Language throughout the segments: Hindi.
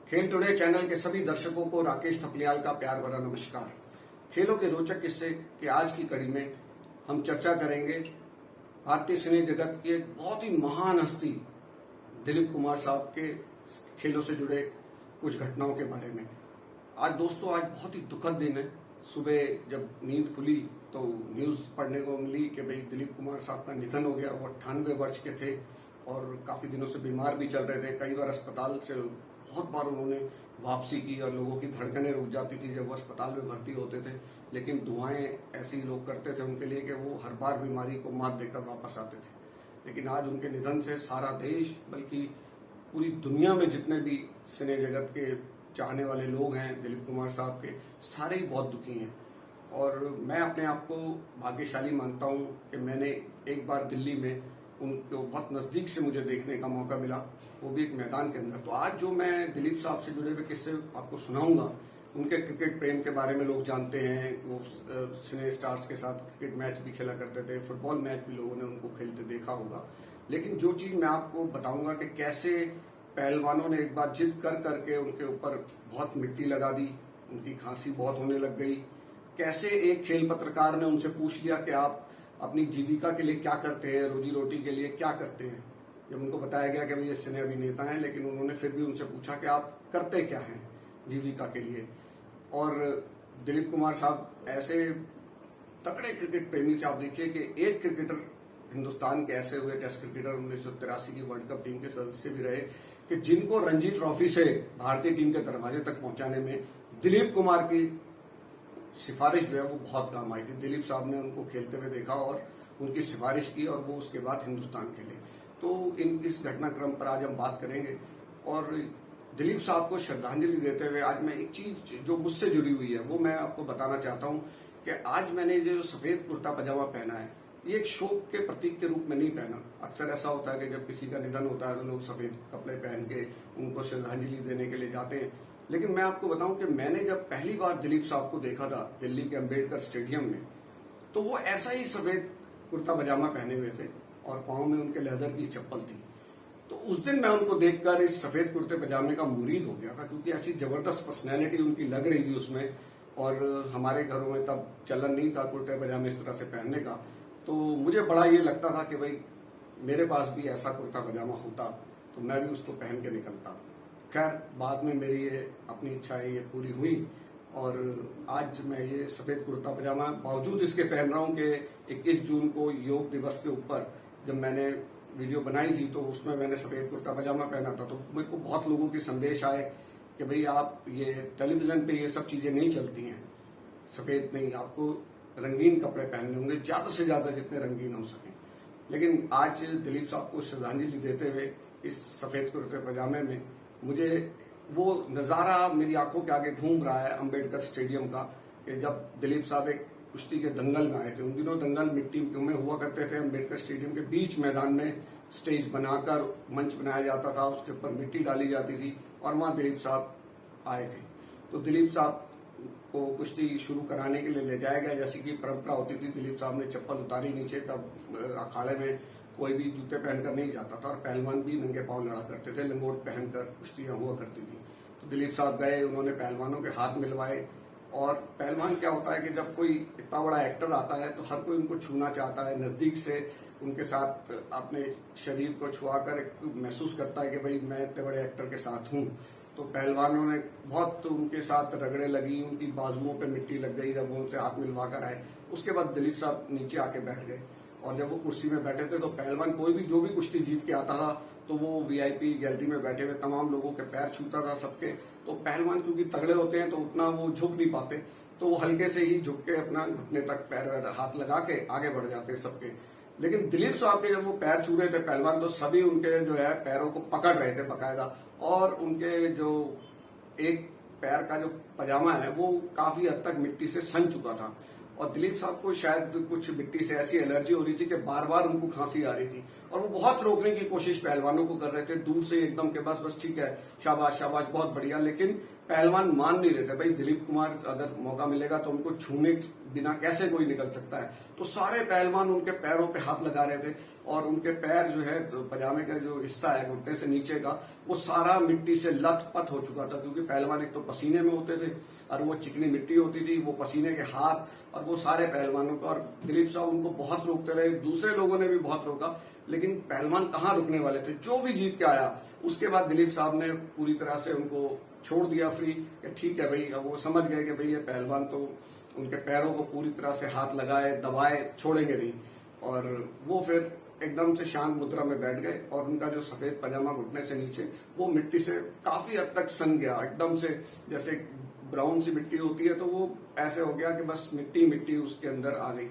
खेल टुडे चैनल के सभी दर्शकों को राकेश थपलियाल का प्यार भरा नमस्कार। खेलों के रोचक किस्से के आज की कड़ी में हम चर्चा करेंगे भारतीय सिने जगत की एक बहुत ही महान हस्ती दिलीप कुमार साहब के खेलों से जुड़े कुछ घटनाओं के बारे में। आज दोस्तों, आज बहुत ही दुखद दिन है। सुबह जब नींद खुली तो न्यूज पढ़ने को मिली कि भाई दिलीप कुमार साहब का निधन हो गया। वो 98 वर्ष के थे और काफी दिनों से बीमार भी चल रहे थे। कई बार अस्पताल से बहुत बार उन्होंने वापसी की और लोगों की धड़कनें रुक जाती थी जब वो अस्पताल में भर्ती होते थे, लेकिन दुआएं ऐसे ही लोग करते थे उनके लिए कि वो हर बार बीमारी को मात देकर वापस आते थे। लेकिन आज उनके निधन से सारा देश, बल्कि पूरी दुनिया में जितने भी सिने जगत के चाहने वाले लोग हैं दिलीप कुमार साहब के, सारे ही बहुत दुखी हैं। और मैं अपने आप को भाग्यशाली मानता हूं कि मैंने एक बार दिल्ली में उनको बहुत नजदीक से मुझे देखने का मौका मिला, वो भी एक मैदान के अंदर। तो आज जो मैं दिलीप साहब से जुड़े हुए किस्से आपको सुनाऊंगा, उनके क्रिकेट प्रेम के बारे में लोग जानते हैं। वो सिने स्टार्स के साथ क्रिकेट मैच भी खेला करते थे, फुटबॉल मैच भी लोगों ने उनको खेलते देखा होगा। लेकिन जो चीज मैं आपको बताऊंगा कि कैसे पहलवानों ने एक बार जिद कर करके उनके ऊपर बहुत मिट्टी लगा दी, उनकी खांसी बहुत होने लग गई। कैसे एक खेल पत्रकार ने उनसे पूछ लिया कि आप अपनी जीविका के लिए क्या करते हैं, रोजी रोटी के लिए क्या करते हैं। जब उनको बताया गया कि भाई ये सिने अभिनेता हैं, लेकिन उन्होंने फिर भी उनसे पूछा कि आप करते क्या हैं जीविका के लिए। और दिलीप कुमार साहब ऐसे तगड़े क्रिकेट प्रेमी से आप देखिए कि एक क्रिकेटर हिंदुस्तान के ऐसे हुए टेस्ट क्रिकेटर 1983 की वर्ल्ड कप टीम के सदस्य भी रहे कि जिनको रणजी ट्रॉफी से भारतीय टीम के दरवाजे तक पहुंचाने में दिलीप कुमार की सिफारिश जो है वो बहुत काम आई थी। दिलीप साहब ने उनको खेलते हुए देखा और उनकी सिफारिश की और वो उसके बाद हिंदुस्तान खेले। तो इस घटनाक्रम पर आज हम बात करेंगे। और दिलीप साहब को श्रद्धांजलि देते हुए आज मैं एक चीज जो मुझसे जुड़ी हुई है वो मैं आपको बताना चाहता हूं कि आज मैंने जो सफेद कुर्ता पजामा पहना है, ये एक शोक के प्रतीक के रूप में नहीं पहना। अक्सर ऐसा होता है कि जब किसी का निधन होता है तो लोग सफेद कपड़े पहन के उनको श्रद्धांजलि देने के लिए जाते हैं। लेकिन मैं आपको बताऊं कि मैंने जब पहली बार दिलीप साहब को देखा था दिल्ली के अंबेडकर स्टेडियम में, तो वो ऐसा ही सफेद कुर्ता पजामा पहने हुए थे और पांव में उनके लेदर की चप्पल थी। तो उस दिन मैं उनको देखकर इस सफेद कुर्ते पजामे का मुरीद हो गया था, क्योंकि ऐसी जबरदस्त पर्सनैलिटी उनकी लग रही थी उसमें। और हमारे घरों में तब चलन नहीं था कुर्ते पजामे इस तरह से पहनने का, तो मुझे बड़ा ये लगता था कि भाई मेरे पास भी ऐसा कुर्ता पजामा होता तो मैं भी उसको पहन के निकलता। खैर, बाद में मेरी ये अपनी इच्छाएं ये पूरी हुई और आज मैं ये सफेद कुर्ता पजामा बावजूद इसके पहन रहा हूं कि 21 जून को योग दिवस के ऊपर जब मैंने वीडियो बनाई थी तो उसमें मैंने सफेद कुर्ता पजामा पहना था। तो मेरे को बहुत लोगों के संदेश आए कि भाई आप ये टेलीविजन पे ये सब चीजें नहीं चलती हैं, सफेद नहीं, आपको रंगीन कपड़े पहनने होंगे, ज्यादा से ज्यादा जितने रंगीन हो सके। लेकिन आज दिलीप साहब को श्रद्धांजलि देते हुए इस सफेद कुर्ते पजामे में मुझे वो नजारा मेरी आंखों के आगे घूम रहा है अंबेडकर स्टेडियम का, कि जब दिलीप साहब एक कुश्ती के दंगल में आए थे। उन दिनों दंगल मिट्टी में हुआ करते थे। अंबेडकर स्टेडियम के बीच मैदान में स्टेज बनाकर मंच बनाया जाता था, उसके ऊपर मिट्टी डाली जाती थी और वहां दिलीप साहब आए थे। तो दिलीप साहब को कुश्ती शुरू कराने के लिए ले जाया गया। जैसी कि परंपरा होती थी, दिलीप साहब ने चप्पल उतारी नीचे, तब अखाड़े में कोई भी जूते पहनकर नहीं जाता था और पहलवान भी नंगे पांव लड़ा करते थे, लंगोट पहनकर कुश्तियां हुआ करती थी। तो दिलीप साहब गए, उन्होंने पहलवानों के हाथ मिलवाए। और पहलवान क्या होता है कि जब कोई इतना बड़ा एक्टर आता है तो हर कोई उनको छूना चाहता है, नजदीक से उनके साथ अपने शरीर को छुआकर महसूस करता है कि भाई मैं इतने बड़े एक्टर के साथ हूं। तो पहलवानों ने बहुत उनके साथ रगड़े लगी, उनकी बाजुओं पे मिट्टी लग गई जब वो उनसे हाथ मिलवा कर आए। उसके बाद दिलीप साहब नीचे आके बैठ गए और जब वो कुर्सी में बैठे थे तो पहलवान कोई भी जो भी कुश्ती जीत के आता था तो वो वीआईपी गैलरी में बैठे हुए तमाम लोगों के पैर छूता था सबके। तो पहलवान क्योंकि तगड़े होते हैं तो उतना वो झुक नहीं पाते, तो वो हल्के से ही झुक के अपना घुटने तक पैर हाथ लगा के आगे बढ़ जाते सबके। लेकिन दिलीप साहब के जब वो पैर छू रहे थे पहलवान, तो सभी उनके जो है पैरों को पकड़ रहे थे बकायदा। और उनके जो एक पैर का जो पजामा है वो काफी हद तक मिट्टी से सन चुका था और दिलीप साहब को शायद कुछ मिट्टी से ऐसी एलर्जी हो रही थी कि बार बार उनको खांसी आ रही थी और वो बहुत रोकने की कोशिश पहलवानों को कर रहे थे दूर से एकदम के बस ठीक है, शाबाश शाबाश, बहुत बढ़िया। लेकिन पहलवान मान नहीं रहे थे। भाई दिलीप कुमार अगर मौका मिलेगा तो उनको छूने बिना कैसे कोई निकल सकता है। तो सारे पहलवान उनके पैरों पे हाथ लगा रहे थे और उनके पैर जो है पजामे का जो हिस्सा है घुटने से नीचे का वो सारा मिट्टी से लथपथ हो चुका था, क्योंकि पहलवान एक तो पसीने में होते थे और वो चिकनी मिट्टी होती थी, वो पसीने के हाथ और वो सारे पहलवानों का। और दिलीप साहब उनको बहुत रोकते रहे, दूसरे लोगों ने भी बहुत रोका, लेकिन पहलवान कहाँ रुकने वाले थे। जो भी जीत के आया उसके बाद दिलीप साहब ने पूरी तरह से उनको छोड़ दिया फ्री कि ठीक है भाई। अब वो समझ गए कि भाई ये पहलवान तो उनके पैरों को पूरी तरह से हाथ लगाए दबाए छोड़ेंगे नहीं, और वो फिर एकदम से शांत मुद्रा में बैठ गए और उनका जो सफेद पजामा घुटने से नीचे वो मिट्टी से काफी हद तक सन गया, एकदम से जैसे ब्राउन सी मिट्टी होती है तो वो ऐसे हो गया कि बस मिट्टी मिट्टी उसके अंदर आ गई।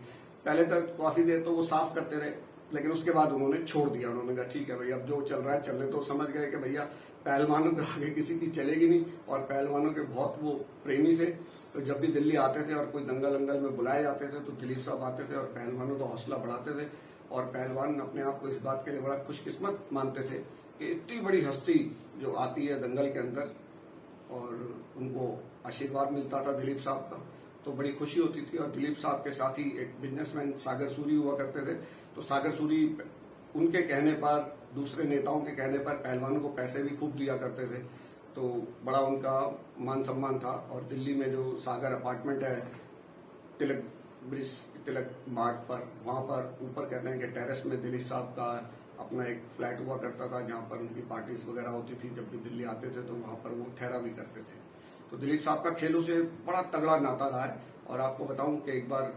पहले तक काफी देर तो वो साफ करते रहे, लेकिन उसके बाद उन्होंने छोड़ दिया। उन्होंने कहा ठीक है भाई, अब जो चल रहा है चलने। तो समझ गए कि भैया पहलवानों के आगे किसी की चलेगी नहीं, और पहलवानों के बहुत वो प्रेमी थे। तो जब भी दिल्ली आते थे और कोई दंगल अंगल में बुलाए जाते थे तो दिलीप साहब आते थे और पहलवानों का हौसला बढ़ाते थे। और पहलवान अपने आप को इस बात के लिए बड़ा खुशकिस्मत मानते थे कि इतनी बड़ी हस्ती जो आती है दंगल के अंदर और उनको आशीर्वाद मिलता था दिलीप साहब का, तो बड़ी खुशी होती थी। और दिलीप साहब के साथ ही एक बिजनेसमैन सागर सूरी हुआ करते थे, तो सागर सूरी उनके कहने पर, दूसरे नेताओं के कहने पर पहलवानों को पैसे भी खूब दिया करते थे, तो बड़ा उनका मान सम्मान था। और दिल्ली में जो सागर अपार्टमेंट है तिलक ब्रिज, तिलक मार्ग पर, वहां पर ऊपर कहते हैं कि टेरेस में दिलीप साहब का अपना एक फ्लैट हुआ करता था, जहां पर उनकी पार्टीज वगैरह होती थी। जब भी दिल्ली आते थे तो वहां पर वो ठहरा भी करते थे। तो दिलीप साहब का खेलों से बड़ा तगड़ा नाता रहा है। और आपको बताऊं कि एक बार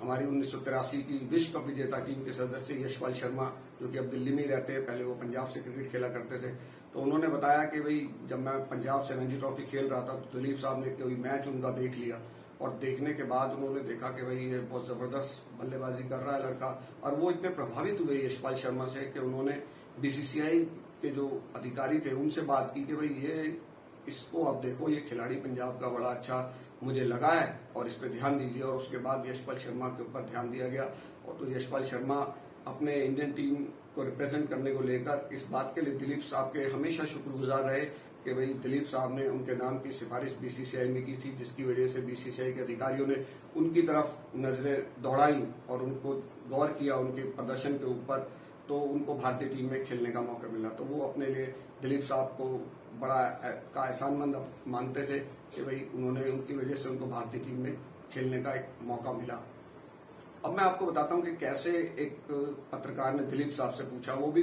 हमारी 1983 की विश्व कप विजेता टीम के सदस्य यशपाल शर्मा, जो कि अब दिल्ली में ही रहते हैं, पहले वो पंजाब से क्रिकेट खेला करते थे, तो उन्होंने बताया कि भाई जब मैं पंजाब से रणजी ट्रॉफी खेल रहा था तो दिलीप साहब ने कोई मैच उनका देख लिया, और देखने के बाद उन्होंने देखा कि भाई ये बहुत जबरदस्त बल्लेबाजी कर रहा है लड़का। और वो इतने प्रभावित हुए यशपाल शर्मा से कि उन्होंने बीसीसीआई के जो अधिकारी थे उनसे बात की कि भाई ये इसको आप देखो, ये खिलाड़ी पंजाब का बड़ा अच्छा मुझे लगा है और इस पर ध्यान दीजिए। और उसके बाद यशपाल शर्मा के ऊपर ध्यान दिया गया, और तो यशपाल शर्मा अपने इंडियन टीम को रिप्रेजेंट करने को लेकर इस बात के लिए दिलीप साहब के हमेशा शुक्रगुजार रहे कि भाई दिलीप साहब ने उनके नाम की सिफारिश बीसीसीआई में की थी, जिसकी वजह से बीसीसीआई के अधिकारियों ने उनकी तरफ नजरें दौड़ाई और उनको गौर किया उनके प्रदर्शन के ऊपर, तो उनको भारतीय टीम में खेलने का मौका मिला। तो वो अपने लिए दिलीप साहब को बड़ा का एहसानमंद मानते थे कि भाई उन्होंने, उनकी वजह से उनको भारतीय टीम में खेलने का एक मौका मिला। अब मैं आपको बताता हूं कि कैसे एक पत्रकार ने दिलीप साहब से पूछा, वो भी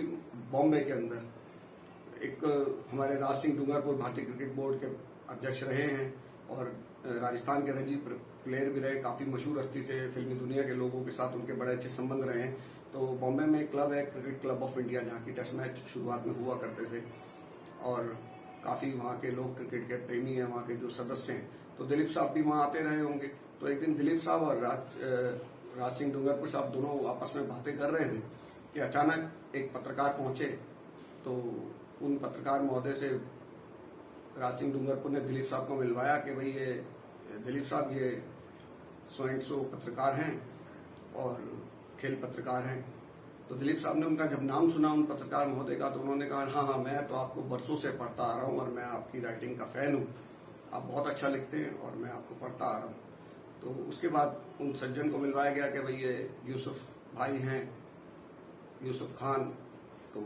बॉम्बे के अंदर। एक हमारे राज सिंह डूंगरपुर भारतीय क्रिकेट बोर्ड के अध्यक्ष रहे हैं और राजस्थान के रणजी प्लेयर भी रहे, काफी मशहूर हस्ती थे, फिल्मी दुनिया के लोगों के साथ उनके बड़े अच्छे संबंध रहे हैं। तो बॉम्बे में एक क्लब है क्रिकेट क्लब ऑफ इंडिया, जहाँ की टेस्ट मैच शुरुआत में हुआ करते थे और काफी वहाँ के लोग क्रिकेट के प्रेमी हैं, वहाँ के जो सदस्य हैं। तो दिलीप साहब भी वहाँ आते रहे होंगे। तो एक दिन दिलीप साहब और राज सिंह डूंगरपुर साहब दोनों आपस में बातें कर रहे थे कि अचानक एक पत्रकार पहुंचे। तो उन पत्रकार महोदय से राज सिंह डूंगरपुर ने दिलीप साहब को मिलवाया कि भाई ये दिलीप साहब ये सो एंड सो पत्रकार हैं और खेल पत्रकार हैं। तो दिलीप साहब ने उनका जब नाम सुना उन पत्रकार महोदय का, तो उन्होंने कहा हाँ हाँ, मैं तो आपको बरसों से पढ़ता आ रहा हूँ और मैं आपकी राइटिंग का फैन हूँ, आप बहुत अच्छा लिखते हैं और मैं आपको पढ़ता आ रहा हूँ। तो उसके बाद उन सज्जन को मिलवाया गया कि भाई ये यूसुफ भाई हैं, यूसुफ खान। तो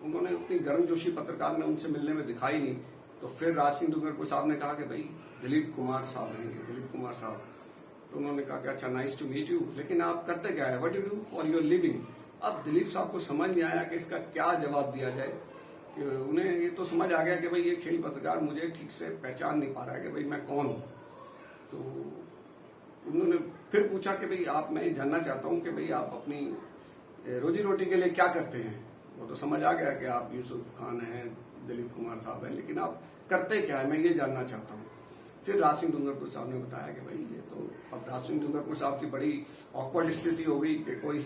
उन्होंने अपनी गर्मजोशी पत्रकार ने उनसे मिलने में दिखाई नहीं। तो फिर राज सिंह डूंगरपुर साहब ने कहा कि भाई दिलीप कुमार साहब हैं, दिलीप कुमार साहब। तो उन्होंने कहा कि अच्छा, नाइस टू मीट यू, लेकिन आप करते क्या है, what you do for your living. अब दिलीप साहब को समझ नहीं आया कि इसका क्या जवाब दिया जाए, कि उन्हें ये तो समझ आ गया कि भाई ये खेल पत्रकार मुझे ठीक से पहचान नहीं पा रहा है कि भाई मैं कौन हूँ। तो उन्होंने फिर पूछा कि भाई आप, मैं जानना चाहता हूँ कि भाई आप अपनी रोजी रोटी के लिए क्या करते हैं। वो तो समझ आ गया कि आप यूसुफ खान हैं, दिलीप कुमार साहब हैं, लेकिन आप करते क्या है, मैं ये जानना चाहता हूँ। फिर राज सिंह डूंगरपुर साहब ने बताया कि भाई ये तो, अब राज सिंह डूंगरपुर साहब की बड़ी ऑकवर्ड स्थिति हो गई कि कोई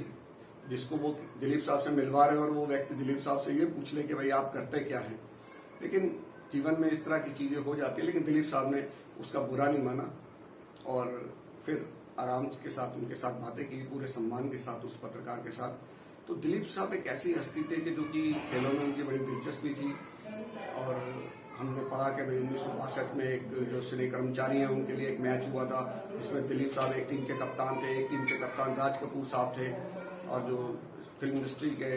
जिसको वो दिलीप साहब से मिलवा रहे और वो व्यक्ति दिलीप साहब से ये पूछ ले कि भाई आप करते क्या हैं। लेकिन जीवन में इस तरह की चीजें हो जाती है, लेकिन दिलीप साहब ने उसका बुरा नहीं माना और फिर आराम के साथ उनके साथ बातें की, पूरे सम्मान के साथ उस पत्रकार के साथ। तो दिलीप साहब एक ऐसी हस्ती थे कि जो कि खेलों में उनकी बड़ी दिलचस्पी थी और हमने पढ़ा कि भाई 1962 में एक जो सिने कर्मचारी हैं उनके लिए एक मैच हुआ था जिसमें दिलीप साहब एक टीम के कप्तान थे, एक टीम के कप्तान राज कपूर साहब थे और जो फिल्म इंडस्ट्री के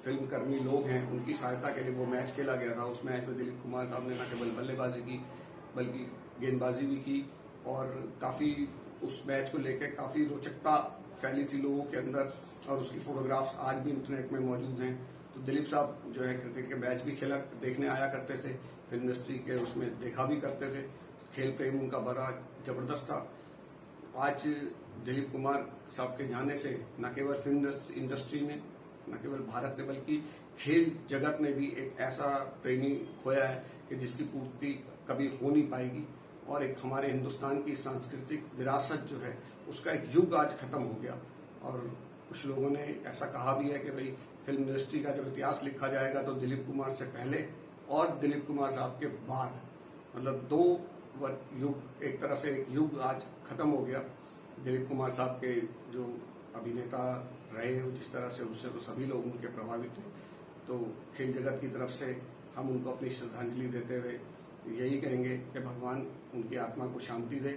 फिल्म कर्मी लोग हैं उनकी सहायता के लिए वो मैच खेला गया था। उस मैच में दिलीप कुमार साहब ने न केवल बल्लेबाजी की बल्कि गेंदबाजी भी की और काफ़ी उस मैच को लेकर काफ़ी रोचकता फैली थी लोगों के अंदर और उसकी फोटोग्राफ्स आज भी इंटरनेट में मौजूद हैं। तो दिलीप साहब जो है क्रिकेट के मैच भी खेला देखने आया करते थे, फिल्म इंडस्ट्री के उसमें देखा भी करते थे, खेल प्रेम उनका बड़ा जबरदस्त था। आज दिलीप कुमार साहब के जाने से न केवल फिल्म इंडस्ट्री में न केवल भारत में बल्कि खेल जगत में भी एक ऐसा प्रेमी खोया है कि जिसकी पूर्ति कभी हो नहीं पाएगी और एक हमारे हिंदुस्तान की सांस्कृतिक विरासत जो है उसका एक युग आज खत्म हो गया। और कुछ लोगों ने ऐसा कहा भी है कि भाई फिल्म इंडस्ट्री का जब इतिहास लिखा जाएगा तो दिलीप कुमार से पहले और दिलीप कुमार साहब के बाद, मतलब दो युग, एक तरह से एक युग आज खत्म हो गया। दिलीप कुमार साहब के जो अभिनेता रहे जिस तरह से उससे तो सभी लोग उनके प्रभावित थे। तो खेल जगत की तरफ से हम उनको अपनी श्रद्धांजलि देते हुए यही कहेंगे कि भगवान उनकी आत्मा को शांति दे।